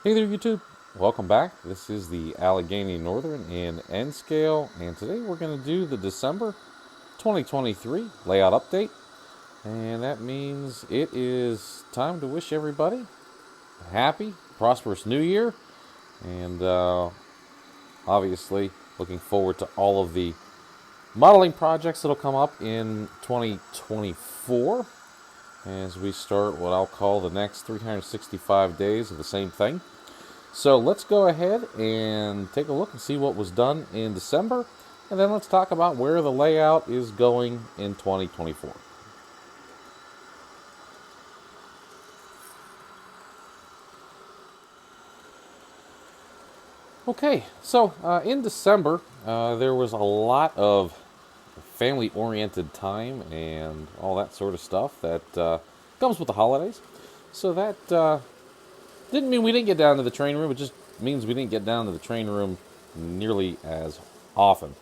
Hey there YouTube, welcome back. This is the Allegheny Northern in N scale, and today we're going to do the December 2023 layout update. And that means it is time to wish everybody a happy, prosperous new year, and obviously looking forward to all of the modeling projects that'll come up in 2024 as we start what I'll call the next 365 days of the same thing. So let's go ahead and take a look and see what was done in December, and then let's talk about where the layout is going in 2024. Okay, so in December, there was a lot of family-oriented time and all that sort of stuff that comes with the holidays. So that didn't mean we didn't get down to the train room. It just means we didn't get down to the train room nearly as often.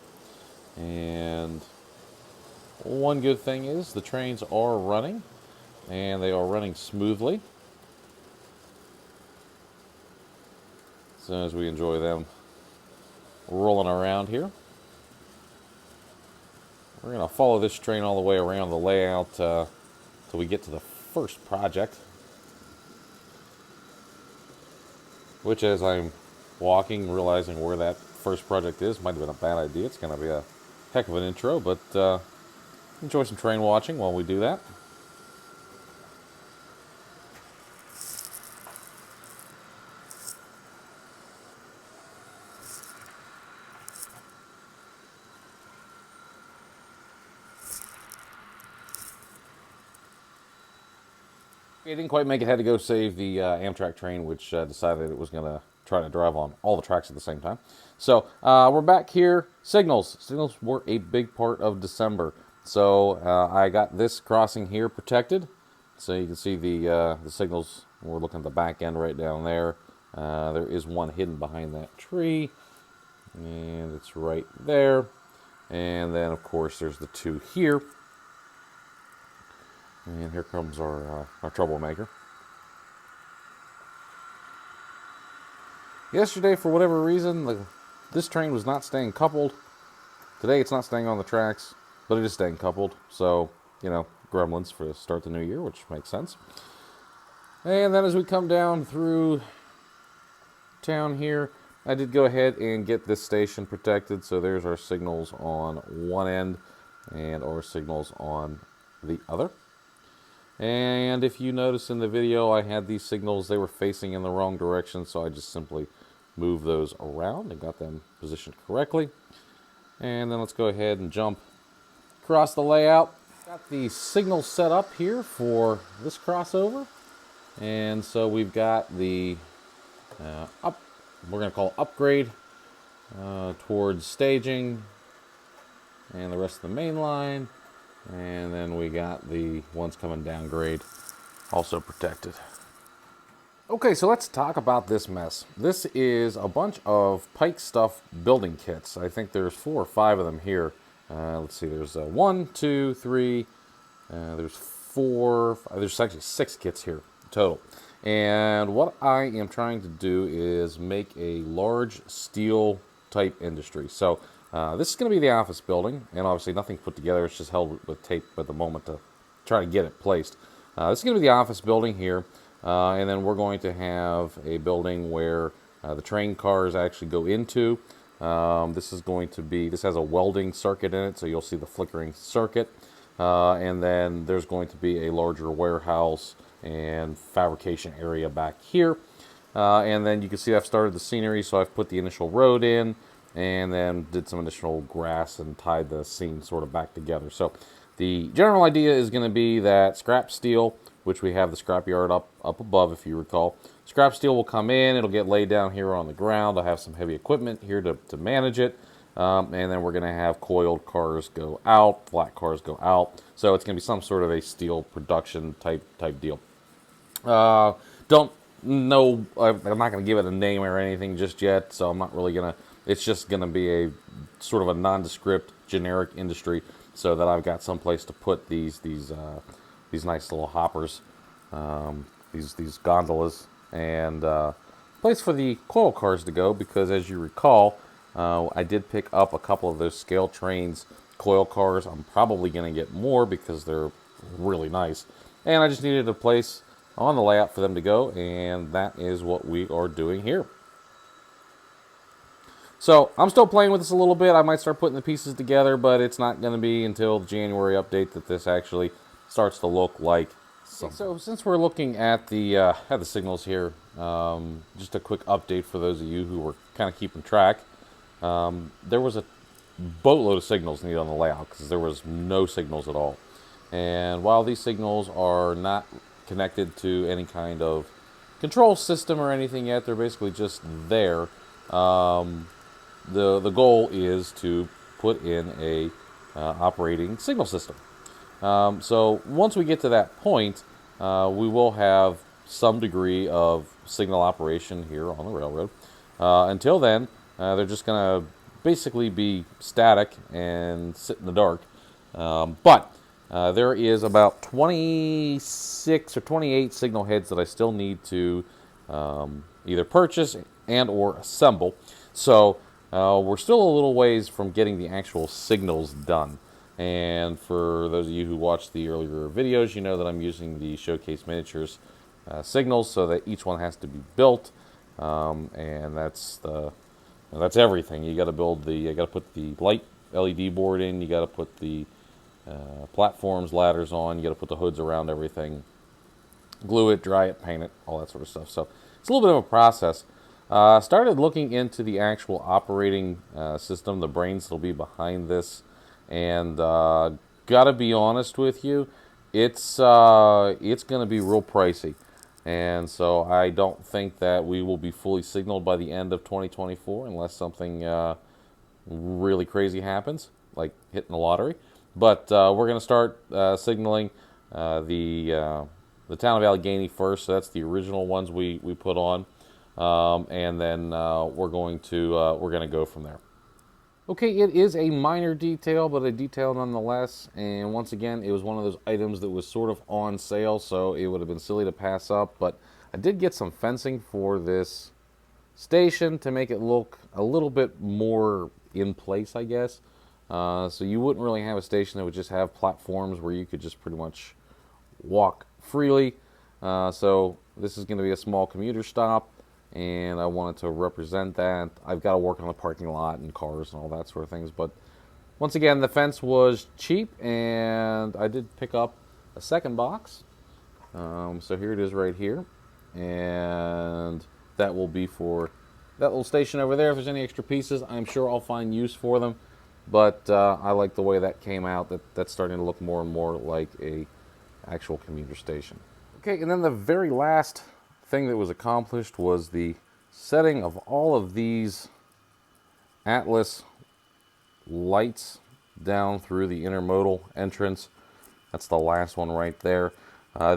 And one good thing is the trains are running, and they are running smoothly. So as we enjoy them rolling around here, we're going to follow this train all the way around the layout till we get to the first project, which, as I'm walking, realizing where that first project is, might have been a bad idea. It's going to be a heck of an intro, but enjoy some train watching while we do that. It didn't quite make it. Had to go save the Amtrak train, which decided it was going to try to drive on all the tracks at the same time. So we're back here. Signals. Signals were a big part of December. So I got this crossing here protected. So you can see the signals. We're looking at the back end right down there. There is one hidden behind that tree, and it's right there. And then, of course, there's the two here. And here comes our troublemaker. Yesterday, for whatever reason, this train was not staying coupled. Today, it's not staying on the tracks, but it is staying coupled. So, gremlins for to start the new year, which makes sense. And then as we come down through town here, I did go ahead and get this station protected. So there's our signals on one end and our signals on the other. And if you notice in the video, I had these signals, they were facing in the wrong direction, so I just simply moved those around and got them positioned correctly. And then let's go ahead and jump across the layout. Got the signal set up here for this crossover. And so we've got the we're going to call upgrade towards staging and the rest of the main line. And then we got the ones coming down grade also protected. Okay, so let's talk about this mess. This is a bunch of Pike Stuff building kits. I think there's 4 or 5 of them here. Let's see, there's 1, 2, 3, there's 4, there's actually 6 kits here total. And what I am trying to do is make a large steel type industry. So this is going to be the office building, and obviously nothing put together. It's just held with tape at the moment to try to get it placed. This is going to be the office building here, and then we're going to have a building where the train cars actually go into. This has a welding circuit in it, so you'll see the flickering circuit. And then there's going to be a larger warehouse and fabrication area back here. And then you can see I've started the scenery, so I've put the initial road in, and then did some additional grass and tied the scene sort of back together. So the general idea is going to be that scrap steel, which we have the scrap yard up above, if you recall. Scrap steel will come in, it'll get laid down here on the ground. I have some heavy equipment here to manage it. And then we're going to have coiled cars go out, flat cars go out. So it's going to be some sort of a steel production type deal. Don't know, I'm not going to give it a name or anything just yet, so I'm not really going to. It's just going to be a sort of a nondescript, generic industry, so that I've got some place to put these nice little hoppers, these gondolas, and place for the coil cars to go, because as you recall, I did pick up a couple of those scale trains coil cars. I'm probably going to get more because they're really nice. And I just needed a place on the layout for them to go, and that is what we are doing here. So I'm still playing with this a little bit. I might start putting the pieces together, but it's not going to be until the January update that this actually starts to look like something. So since we're looking at the signals here, just a quick update for those of you who were kind of keeping track. There was a boatload of signals needed on the layout because there was no signals at all. And while these signals are not connected to any kind of control system or anything yet, they're basically just there. The goal is to put in a operating signal system. So once we get to that point, we will have some degree of signal operation here on the railroad. Until then, they're just going to basically be static and sit in the dark. But there is about 26 or 28 signal heads that I still need to either purchase and or assemble. So we're still a little ways from getting the actual signals done. And for those of you who watched the earlier videos, you know that I'm using the Showcase Miniatures signals, so that each one has to be built, and that's everything. You got to build you got to put the light LED board in. You got to put the platforms, ladders on. You got to put the hoods around everything, glue it, dry it, paint it, all that sort of stuff. So it's a little bit of a process. Started looking into the actual operating system, the brains that'll be behind this, and gotta be honest with you, it's going to be real pricey, and so I don't think that we will be fully signaled by the end of 2024 unless something really crazy happens, like hitting the lottery. But we're going to start signaling the town of Allegheny first. So that's the original ones we put on. And then we're going to go from there. Okay, it is a minor detail, but a detail nonetheless. And once again, it was one of those items that was sort of on sale, so it would have been silly to pass up. But I did get some fencing for this station to make it look a little bit more in place, I guess. So you wouldn't really have a station that would just have platforms where you could just pretty much walk freely. So this is going to be a small commuter stop, and I wanted to represent that. I've got to work on the parking lot and cars and all that sort of things. But once again, the fence was cheap, and I did pick up a second box. So here it is right here. And that will be for that little station over there. If there's any extra pieces, I'm sure I'll find use for them. But I like the way that came out. That's starting to look more and more like a actual commuter station. Okay, and then the very last thing that was accomplished was the setting of all of these Atlas lights down through the intermodal entrance. That's the last one right there.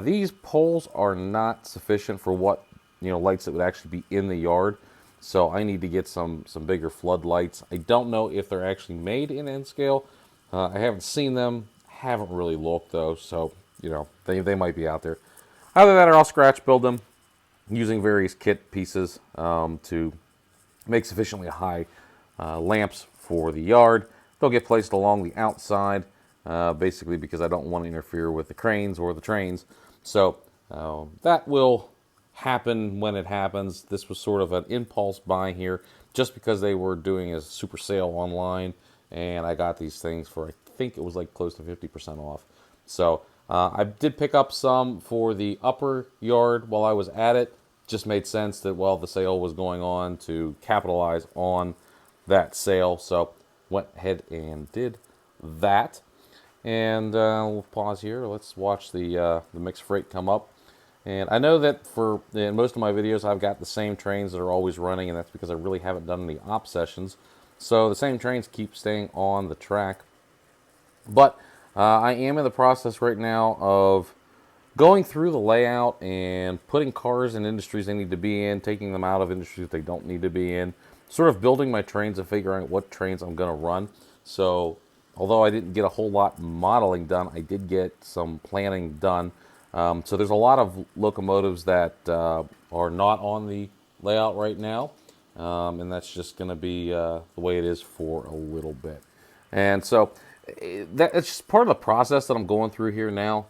These poles are not sufficient for what lights that would actually be in the yard. So I need to get some bigger floodlights. I don't know if they're actually made in N scale. I haven't seen them. Haven't really looked though. So they might be out there. Either that or I'll scratch build them using various kit pieces to make sufficiently high lamps for the yard. They'll get placed along the outside, basically because I don't want to interfere with the cranes or the trains. So that will happen when it happens. This was sort of an impulse buy here, just because they were doing a super sale online, and I got these things for, I think it was like close to 50% off. So I did pick up some for the upper yard while I was at it. Just made sense that while the sale was going on to capitalize on that sale. So went ahead and did that. And we'll pause here. Let's watch the mixed freight come up. And I know that in most of my videos I've got the same trains that are always running, and that's because I really haven't done any op sessions. So the same trains keep staying on the track. But I am in the process right now of going through the layout and putting cars in industries they need to be in, taking them out of industries they don't need to be in, sort of building my trains and figuring out what trains I'm going to run. So although I didn't get a whole lot modeling done, I did get some planning done. So there's a lot of locomotives that are not on the layout right now, and that's just going to be the way it is for a little bit. And so it's just part of the process that I'm going through here now,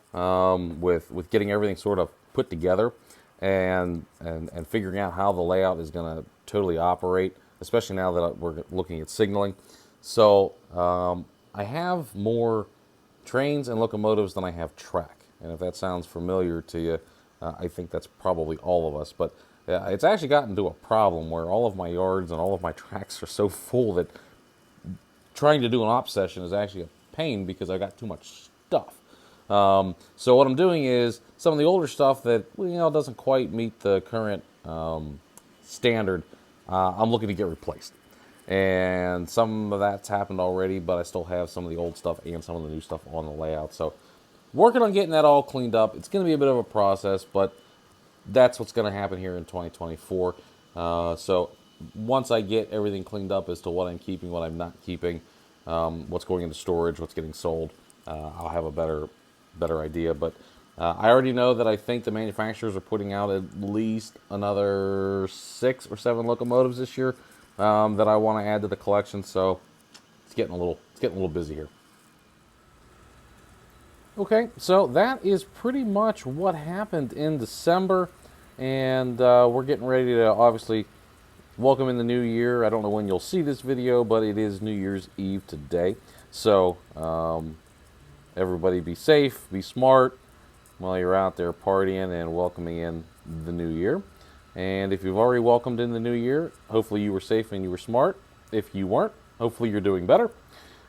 with getting everything sort of put together and figuring out how the layout is going to totally operate, especially now that we're looking at signaling. So I have more trains and locomotives than I have track. And if that sounds familiar to you, I think that's probably all of us. But it's actually gotten to a problem where all of my yards and all of my tracks are so full that trying to do an op session is actually a pain because I got too much stuff. So what I'm doing is some of the older stuff that doesn't quite meet the current standard, I'm looking to get replaced. And some of that's happened already, but I still have some of the old stuff and some of the new stuff on the layout. So working on getting that all cleaned up. It's going to be a bit of a process, but that's what's going to happen here in 2024. So once I get everything cleaned up as to what I'm keeping, what I'm not keeping, what's going into storage, what's getting sold, I'll have a better idea. But I already know that I think the manufacturers are putting out at least another 6 or 7 locomotives this year that I want to add to the collection. So it's getting a little busy here. Okay, so that is pretty much what happened in December, and we're getting ready to obviously welcome in the new year. I don't know when you'll see this video, but it is New Year's Eve today. So everybody be safe, be smart while you're out there partying and welcoming in the new year. And if you've already welcomed in the new year, hopefully you were safe and you were smart. If you weren't, hopefully you're doing better.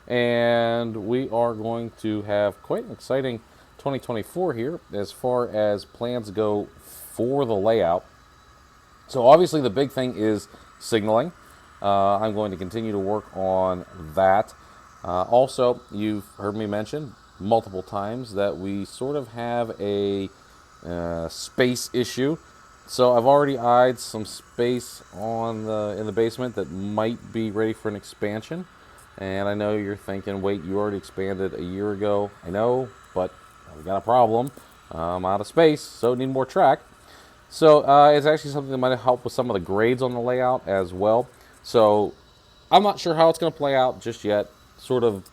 And we are going to have quite an exciting 2024 here as far as plans go for the layout. So obviously the big thing is signaling. I'm going to continue to work on that. Also, you've heard me mention multiple times that we sort of have a space issue. So I've already eyed some space in the basement that might be ready for an expansion. And I know you're thinking, wait, you already expanded a year ago. I know, but we got a problem. I'm out of space, so need more track. So it's actually something that might help with some of the grades on the layout as well. So I'm not sure how it's going to play out just yet, sort of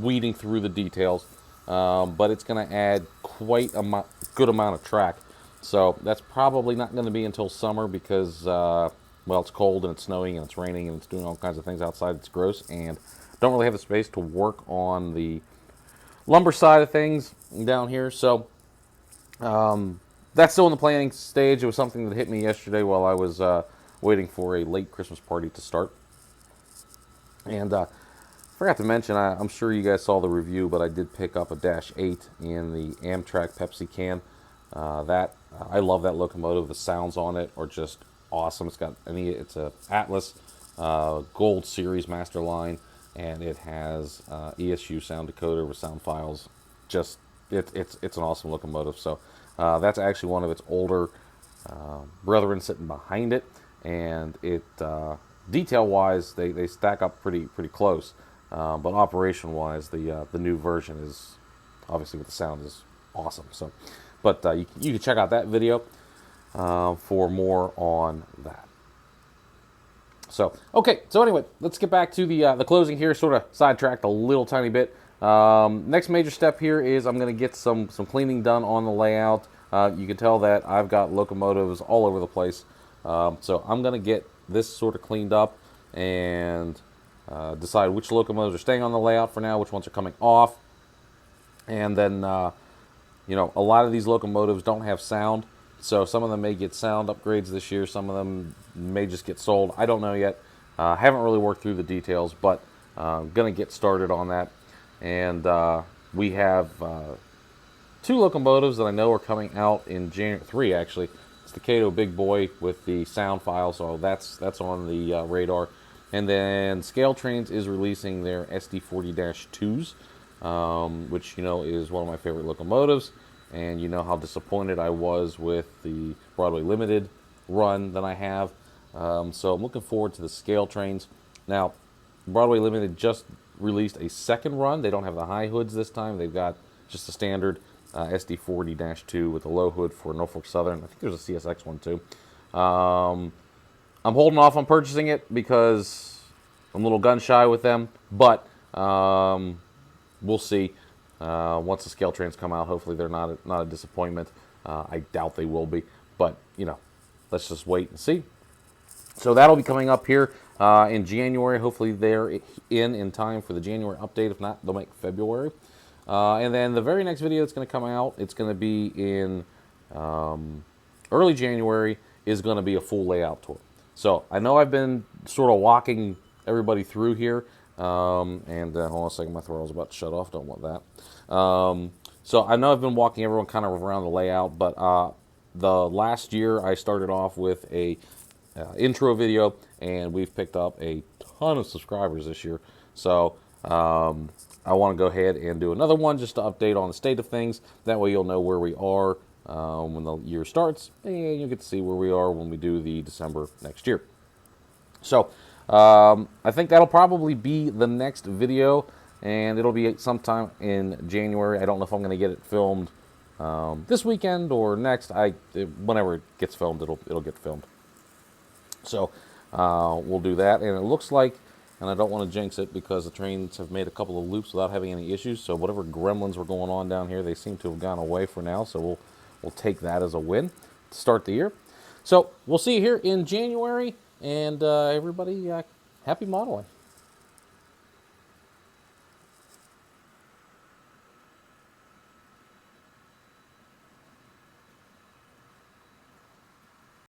weeding through the details. But it's going to add quite a good amount of track. So that's probably not going to be until summer because, well, it's cold and it's snowing and it's raining and it's doing all kinds of things outside. It's gross and don't really have the space to work on the lumber side of things down here. So that's still in the planning stage. It was something that hit me yesterday while I was waiting for a late Christmas party to start. And forgot to mention, I'm sure you guys saw the review, but I did pick up a Dash 8 in the Amtrak Pepsi can. I love that locomotive. The sounds on it are just awesome. It's a Atlas Gold Series Master Line, and it has ESU sound decoder with sound files. Just it's an awesome locomotive. So that's actually one of its older brethren sitting behind it, and it detail-wise they stack up pretty close. But operation-wise, the new version is obviously with the sound is awesome. So. But you can check out that video for more on that. So, okay. So anyway, let's get back to the closing here. Sort of sidetracked a little tiny bit. Next major step here is I'm going to get some cleaning done on the layout. You can tell that I've got locomotives all over the place. So I'm going to get this sort of cleaned up and decide which locomotives are staying on the layout for now, which ones are coming off. And then... a lot of these locomotives don't have sound, so some of them may get sound upgrades this year. Some of them may just get sold. I don't know yet. Haven't really worked through the details, but going to get started on that. And we have 2 locomotives that I know are coming out in January. 3, actually. It's the Cato Big Boy with the sound file, so that's on the radar. And then Scale Trains is releasing their SD40-2s. Which is one of my favorite locomotives, and you know how disappointed I was with the Broadway Limited run that I have. So I'm looking forward to the Scale Trains. Now, Broadway Limited just released a second run. They don't have the high hoods this time. They've got just a standard SD40-2 with a low hood for Norfolk Southern. I think there's a CSX one too. I'm holding off on purchasing it because I'm a little gun shy with them, but we'll see. Once the scale trains come out, hopefully they're not a disappointment. I doubt they will be, but let's just wait and see. So that'll be coming up here in January. Hopefully they're in time for the January update. If not, they'll make February. And then the very next video that's going to come out, it's going to be in early January, is going to be a full layout tour. So I know I've been sort of walking everybody through here. Hold on a second, my throttle was about to shut off. Don't want that. So I know I've been walking everyone kind of around the layout, but the last year I started off with a intro video, and we've picked up a ton of subscribers this year. So I want to go ahead and do another one just to update on the state of things. That way you'll know where we are when the year starts, and you'll get to see where we are when we do the December next year. So I think that'll probably be the next video, and it'll be sometime in January. I don't know if I'm going to get it filmed this weekend or next. Whenever it gets filmed, it'll get filmed. So we'll do that, and it looks like, and I don't want to jinx it because the trains have made a couple of loops without having any issues. So whatever gremlins were going on down here, they seem to have gone away for now. So we'll take that as a win to start the year. So we'll see you here in January, and everybody, happy modeling.